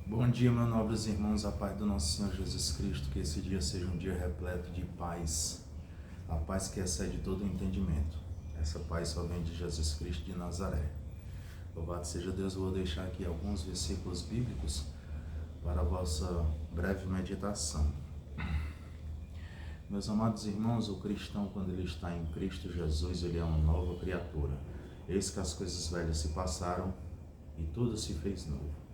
Bom dia, meus nobres irmãos, a paz do nosso Senhor Jesus Cristo, que esse dia seja um dia repleto de paz, a paz que excede todo o entendimento. Essa paz só vem de Jesus Cristo de Nazaré. Louvado seja Deus. Eu vou deixar aqui alguns versículos bíblicos para a vossa breve meditação. Meus amados irmãos, o cristão, quando ele está em Cristo Jesus, ele é uma nova criatura. Eis que as coisas velhas se passaram e tudo se fez novo.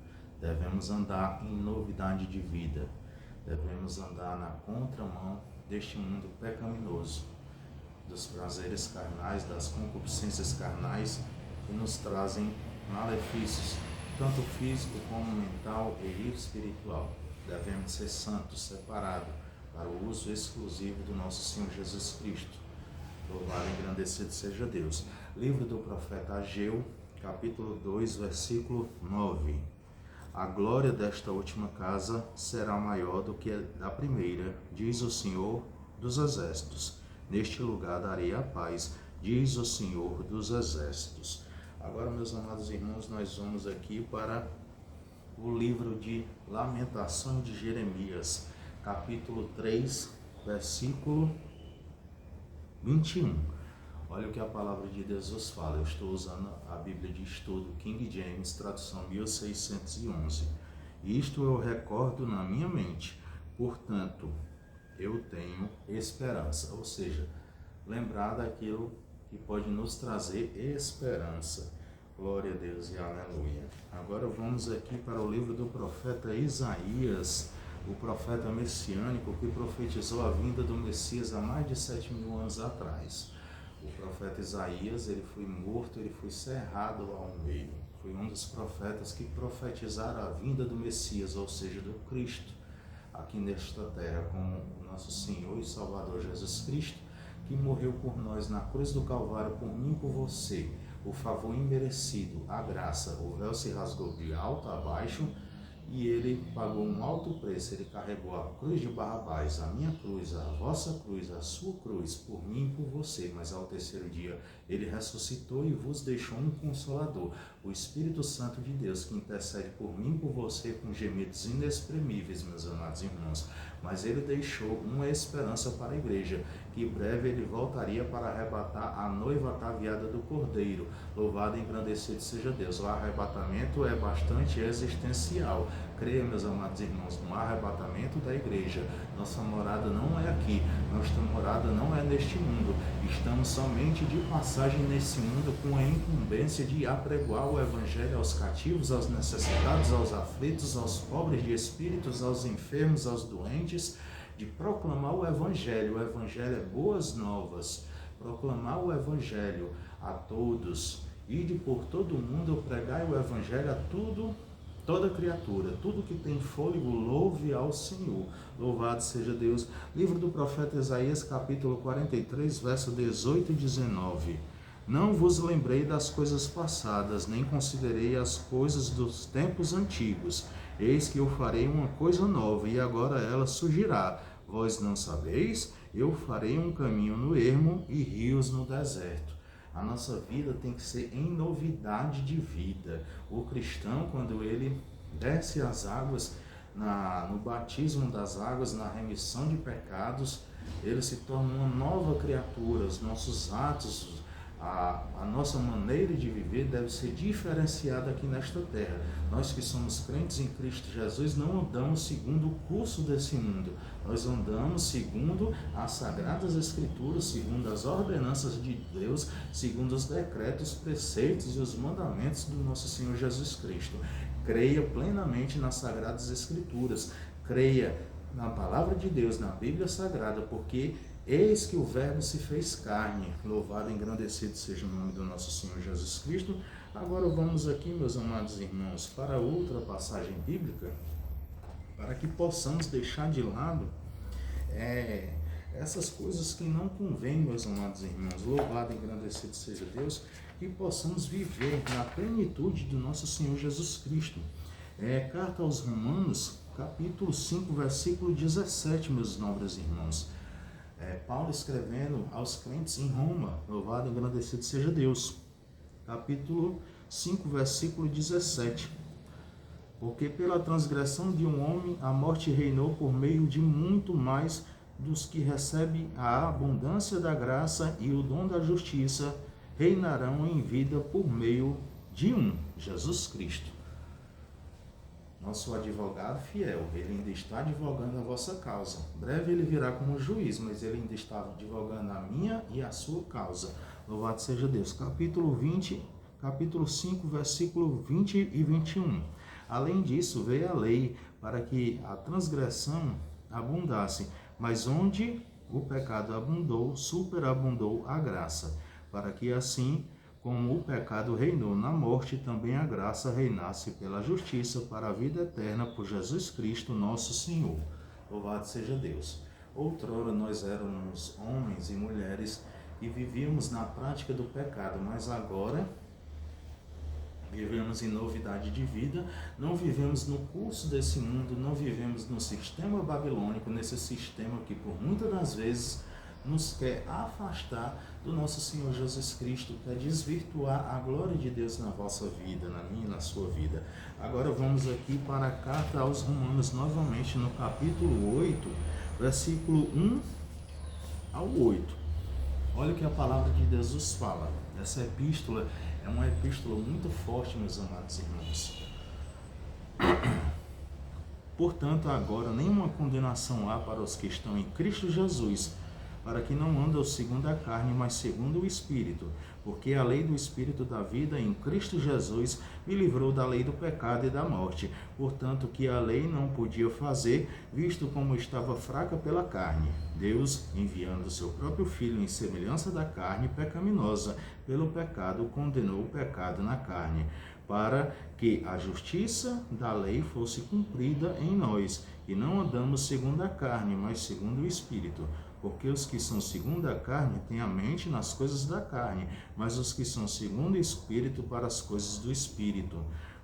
Devemos andar em novidade de vida. Devemos andar na contramão deste mundo pecaminoso, dos prazeres carnais, das concupiscências carnais que nos trazem malefícios, tanto físico como mental e espiritual. Devemos ser santos, separados, para o uso exclusivo do nosso Senhor Jesus Cristo. Louvado e engrandecido seja Deus. Livro do profeta Ageu, capítulo 2, versículo 9. A glória desta última casa será maior do que a da primeira, diz o Senhor dos Exércitos. Neste lugar darei a paz, diz o Senhor dos Exércitos. Agora, meus amados irmãos, nós vamos aqui para o livro de Lamentações de Jeremias, capítulo 3, versículo 21. Olha o que a palavra de Deus nos fala. Eu estou usando a Bíblia de Estudo King James, tradução 1611. Isto eu recordo na minha mente, portanto, eu tenho esperança. Ou seja, lembrar daquilo que pode nos trazer esperança. Glória a Deus e aleluia. Agora vamos aqui para o livro do profeta Isaías, o profeta messiânico que profetizou a vinda do Messias há mais de 7.000 anos atrás. O profeta Isaías, ele foi morto, ele foi cerrado ao meio. Foi um dos profetas que profetizaram a vinda do Messias, ou seja, do Cristo, aqui nesta terra, como o nosso Senhor e Salvador Jesus Cristo, que morreu por nós na cruz do Calvário, por mim e por você. O favor imerecido, a graça, o véu se rasgou de alto a baixo, e ele pagou um alto preço. Ele carregou a cruz de Barrabás, a minha cruz, a vossa cruz, a sua cruz, por mim e por você. Mas ao terceiro dia ele ressuscitou e vos deixou um Consolador, o Espírito Santo de Deus, que intercede por mim e por você com gemidos inexprimíveis, meus amados irmãos. Mas ele deixou uma esperança para a igreja, que em breve ele voltaria para arrebatar a noiva ataviada do Cordeiro. Louvado e engrandecido seja Deus. O arrebatamento é bastante existencial. Creia, meus amados irmãos, no arrebatamento da igreja. Nossa morada não é aqui, nossa morada não é neste mundo. Estamos somente de passagem nesse mundo, com a incumbência de apregoar o Evangelho aos cativos, aos necessitados, aos aflitos, aos pobres de espíritos, aos enfermos, aos doentes, de proclamar o Evangelho. O Evangelho é boas novas. Proclamar o Evangelho a todos. Ide por todo o mundo, pregai o Evangelho a toda criatura. Tudo que tem fôlego, louve ao Senhor. Louvado seja Deus. Livro do profeta Isaías, capítulo 43, verso 18 e 19. Não vos lembrei das coisas passadas, nem considerei as coisas dos tempos antigos. Eis que eu farei uma coisa nova, e agora ela surgirá. Vós não sabeis? Eu farei um caminho no ermo e rios no deserto. A nossa vida tem que ser em novidade de vida. O cristão, quando ele desce as águas, no batismo das águas, na remissão de pecados, ele se torna uma nova criatura. Os nossos atos, a nossa maneira de viver deve ser diferenciada aqui nesta terra. Nós que somos crentes em Cristo Jesus não andamos segundo o curso desse mundo. Nós andamos segundo as Sagradas Escrituras, segundo as ordenanças de Deus, segundo os decretos, preceitos e os mandamentos do nosso Senhor Jesus Cristo. Creia plenamente nas Sagradas Escrituras. Creia na Palavra de Deus, na Bíblia Sagrada, porque eis que o Verbo se fez carne. Louvado e engrandecido seja o nome do nosso Senhor Jesus Cristo. Agora vamos aqui, meus amados irmãos, para outra passagem bíblica, para que possamos deixar de lado essas coisas que não convêm, meus amados irmãos. Louvado e engrandecido seja Deus, e possamos viver na plenitude do nosso Senhor Jesus Cristo. Carta aos Romanos, capítulo 5, versículo 17, meus nobres irmãos. Paulo escrevendo aos crentes em Roma. Louvado e engrandecido seja Deus. Capítulo 5, versículo 17. Porque pela transgressão de um homem a morte reinou por meio de muito mais dos que recebem a abundância da graça e o dom da justiça reinarão em vida por meio de um, Jesus Cristo. Nosso advogado fiel, ele ainda está advogando a vossa causa. Breve ele virá como juiz, mas ele ainda está advogando a minha e a sua causa. Louvado seja Deus. Capítulo 5, versículo 20 e 21. Além disso, veio a lei para que a transgressão abundasse, mas onde o pecado abundou, superabundou a graça, para que assim como o pecado reinou na morte, também a graça reinasse pela justiça para a vida eterna por Jesus Cristo, nosso Senhor. Louvado seja Deus. Outrora nós éramos homens e mulheres e vivíamos na prática do pecado, mas agora vivemos em novidade de vida, não vivemos no curso desse mundo, não vivemos no sistema babilônico, nesse sistema que por muitas das vezes nos quer afastar do nosso Senhor Jesus Cristo, quer desvirtuar a glória de Deus na vossa vida, na minha e na sua vida. Agora vamos aqui para a carta aos Romanos, novamente no capítulo 8, versículo 1 ao 8. Olha o que a palavra de Deus nos fala. Essa epístola é uma epístola muito forte, meus amados irmãos. Portanto, agora nenhuma condenação há para os que estão em Cristo Jesus, para que não andam segundo a carne, mas segundo o Espírito. Porque a lei do Espírito da vida em Cristo Jesus me livrou da lei do pecado e da morte. Portanto, que a lei não podia fazer, visto como estava fraca pela carne. Deus, enviando o seu próprio Filho em semelhança da carne pecaminosa, pelo pecado condenou o pecado na carne, para que a justiça da lei fosse cumprida em nós, e não andamos segundo a carne, mas segundo o Espírito. Porque os que são segundo a carne têm a mente nas coisas da carne, mas os que são segundo o Espírito para as coisas do Espírito.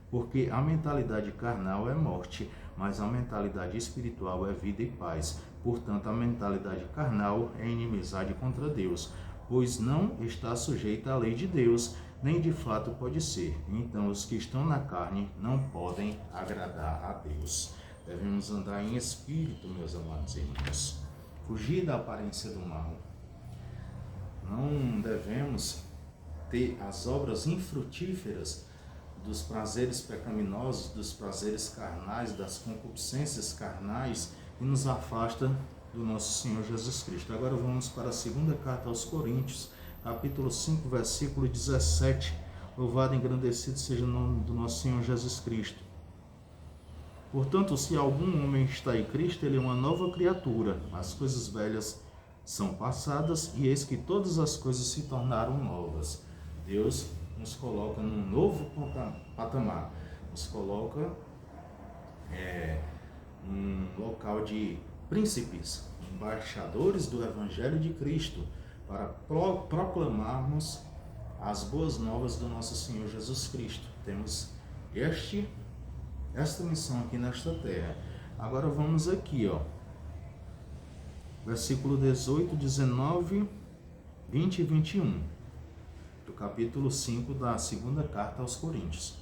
Porque a mentalidade carnal é morte, mas a mentalidade espiritual é vida e paz. Portanto, a mentalidade carnal é inimizade contra Deus, pois não está sujeita à lei de Deus, nem de fato pode ser. Então, os que estão na carne não podem agradar a Deus. Devemos andar em espírito, meus amados irmãos. Fugir da aparência do mal. Não devemos ter as obras infrutíferas dos prazeres pecaminosos, dos prazeres carnais, das concupiscências carnais, que nos afasta do nosso Senhor Jesus Cristo. Agora vamos para a segunda carta aos Coríntios, capítulo 5, versículo 17. Louvado e engrandecido seja o nome do nosso Senhor Jesus Cristo. Portanto, se algum homem está em Cristo, ele é uma nova criatura. As coisas velhas são passadas e eis que todas as coisas se tornaram novas. Deus nos coloca num novo patamar, nos coloca num local de príncipes, embaixadores do Evangelho de Cristo, para proclamarmos as boas novas do nosso Senhor Jesus Cristo. Temos esta missão aqui nesta terra. Agora vamos aqui, versículo 18, 19, 20 e 21, do capítulo 5 da segunda carta aos Coríntios.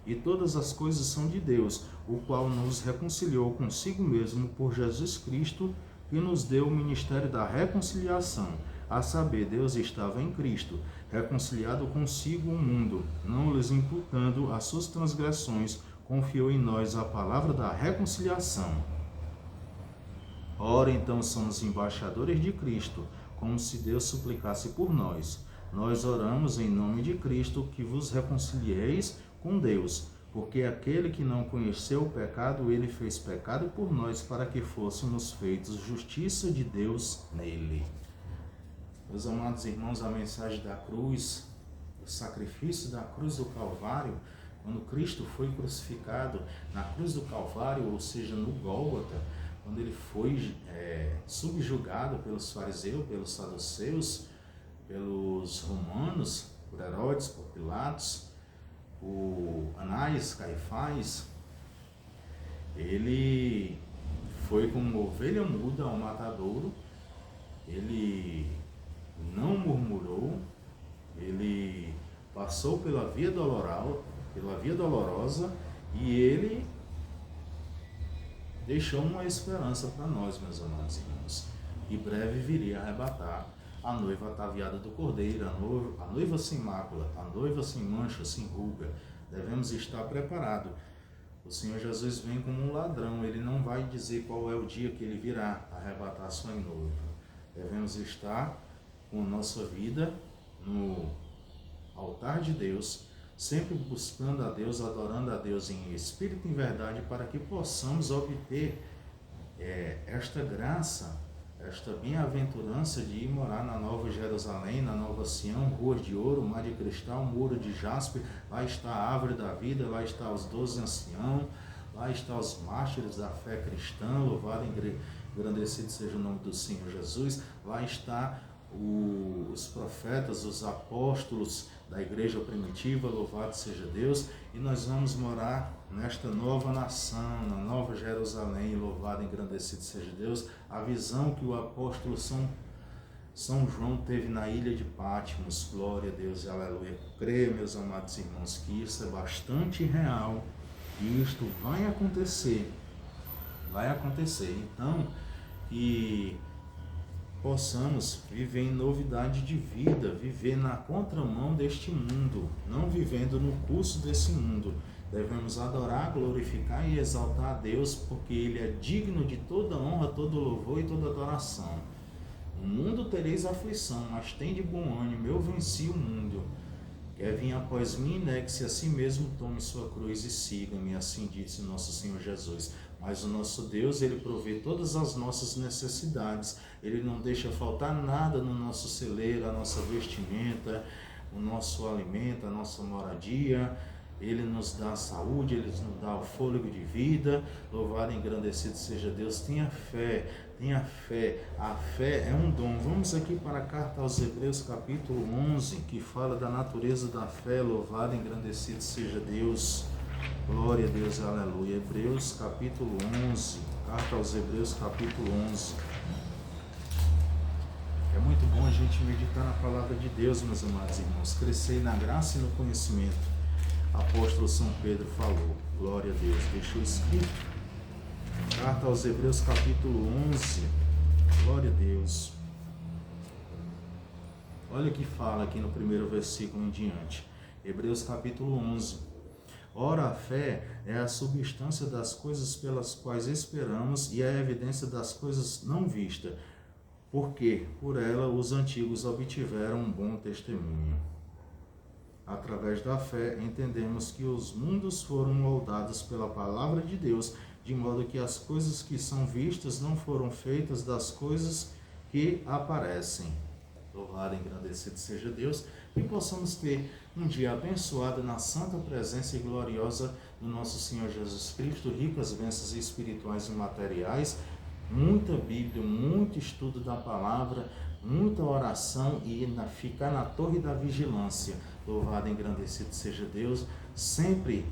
E todas as coisas são de Deus, o qual nos reconciliou consigo mesmo por Jesus Cristo, que nos deu o ministério da reconciliação. A saber, Deus estava em Cristo, reconciliado consigo o mundo, não lhes imputando as suas transgressões, confiou em nós a palavra da reconciliação. Ora, então, somos embaixadores de Cristo, como se Deus suplicasse por nós. Nós oramos em nome de Cristo, que vos reconcilieis com Deus, porque aquele que não conheceu o pecado, ele fez pecado por nós, para que fôssemos feitos justiça de Deus nele. Meus amados irmãos, a mensagem da cruz, o sacrifício da cruz do Calvário, quando Cristo foi crucificado na cruz do Calvário, ou seja, no Gólgota, quando ele foi subjugado pelos fariseus, pelos saduceus, pelos romanos, por Herodes, por Pilatos, por Anás, Caifás, ele foi como uma ovelha muda ao matadouro, ele não murmurou, ele passou pela via dolorosa E ele deixou uma esperança para nós, meus amados irmãos, que breve viria arrebatar a noiva ataviada do Cordeiro, a noiva sem mácula, a noiva sem mancha, sem ruga. Devemos estar preparados. O Senhor Jesus vem como um ladrão, ele não vai dizer qual é o dia que ele virá arrebatar a sua noiva. Devemos estar com a nossa vida no altar de Deus, sempre buscando a Deus, adorando a Deus em espírito e em verdade, para que possamos obter esta graça, esta bem-aventurança de ir morar na Nova Jerusalém, na Nova Sião, ruas de ouro, mar de cristal, muro de jaspe. Lá está a árvore da vida, lá está os 12 anciãos, lá está os mártires da fé cristã, louvado e engrandecido seja o nome do Senhor Jesus. Lá está os profetas, os apóstolos da igreja primitiva, louvado seja Deus. E nós vamos morar nesta nova nação, na Nova Jerusalém, louvado e engrandecido seja Deus. A visão que o apóstolo São João teve na ilha de Patmos, glória a Deus e aleluia. Creia, meus amados irmãos, que isso é bastante real e isto vai acontecer. Então, que possamos viver em novidade de vida, viver na contramão deste mundo, não vivendo no curso desse mundo. Devemos adorar, glorificar e exaltar a Deus, porque Ele é digno de toda honra, todo louvor e toda adoração. No mundo tereis aflição, mas tende bom ânimo, eu venci o mundo. Quer vir após mim, negue-se a si mesmo, tome sua cruz e siga-me, assim disse nosso Senhor Jesus. Mas o nosso Deus, Ele provê todas as nossas necessidades, Ele não deixa faltar nada no nosso celeiro, a nossa vestimenta, o nosso alimento, a nossa moradia. Ele nos dá a saúde, Ele nos dá o fôlego de vida. Louvado e engrandecido seja Deus. Tenha fé. A fé é um dom. Vamos aqui para a carta aos Hebreus, capítulo 11, que fala da natureza da fé. Louvado e engrandecido seja Deus. Glória a Deus, aleluia. Hebreus, capítulo 11. Carta aos Hebreus, capítulo 11. É muito bom a gente meditar na palavra de Deus, meus amados irmãos. Crescer na graça e no conhecimento. Apóstolo São Pedro falou, glória a Deus, deixou escrito, carta aos Hebreus capítulo 11, glória a Deus. Olha o que fala aqui no primeiro versículo em diante, Hebreus capítulo 11. Ora, a fé é a substância das coisas pelas quais esperamos e a evidência das coisas não vistas, porque por ela os antigos obtiveram um bom testemunho. Através da fé, entendemos que os mundos foram moldados pela palavra de Deus, de modo que as coisas que são vistas não foram feitas das coisas que aparecem. Louvado e engrandecido seja Deus, e possamos ter um dia abençoado na santa presença e gloriosa do nosso Senhor Jesus Cristo, ricas bênçãos espirituais e materiais, muita Bíblia, muito estudo da palavra, muita oração e ficar na torre da vigilância. Louvado e engrandecido seja Deus, sempre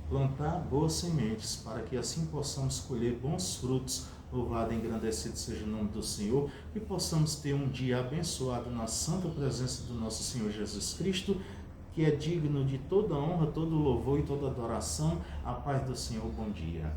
plantar boas sementes, para que assim possamos colher bons frutos. Louvado e engrandecido seja o nome do Senhor, e possamos ter um dia abençoado na santa presença do nosso Senhor Jesus Cristo, que é digno de toda honra, todo louvor e toda adoração. A paz do Senhor, bom dia.